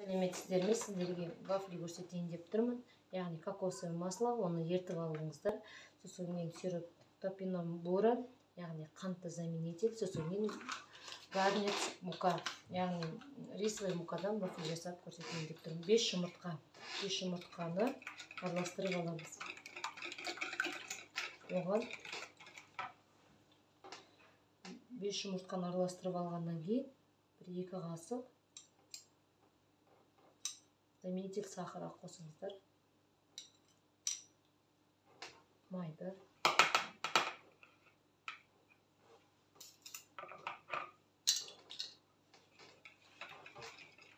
Сәлеметсіздер ме? Сіздерге вафли көрсетейін деп тұрмын. Яғни кокосовое масло, оны ертіп алыңыздар. Сосын кейін сироп топинамбура, яғни қантты заменитель. Сосын кейін гарнец мука, яғни рисовый мукадан вафли жасап көрсетейін деп тұрмын. 5 жұмыртқа. 5 жұмыртқаны араластырып аламыз. Оған 5 жұмыртқаны араластырып алғаннан кейін 1-2 қасық заменитель сахара қосыңыздар. Майды.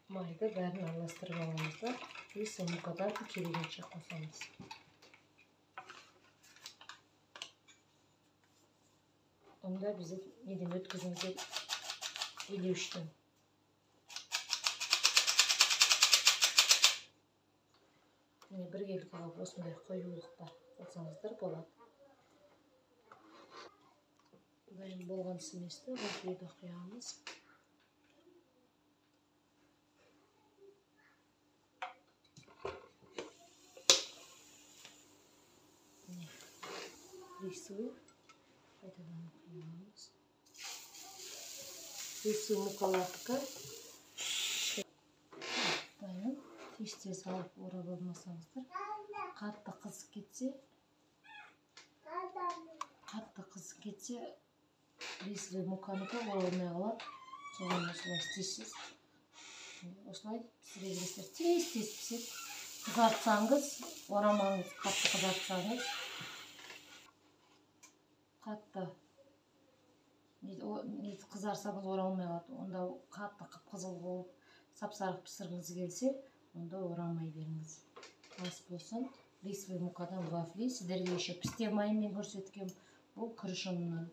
Майды бәрін араластырып аламыздар. Рисовый мукадан келгенше қосамыз. Онда бізде неден өткізіңіздер елеуіштен. Міне біргелік алып осындай қоюлықта қосаңыздар болады. Дайын болған сместі вафлиді құямыз. Рисовый қайтадан құямыз. Рисовый мукалардікі дайын. Тез алып орап алмасаңыздар, қатты қызып кетсе, рисовый муканыкі оралмай қалады. Соған осылай істейсіз. Осылай пісіре бересіздер. Тез піседі. Қызартсаңыз, орамаңыз, қатты қызартсаңыз, қатты қызарсаңыз оралмай қалады. Онда қатты қып-қызыл болып, сап-сарық пісіргіңіз келсе, онда орамай беріңіз. Ас болсын, рисовый мукадан вафли. Сіздерге еще пісте майымен көрсеткем. Бұл күріш ұнынан.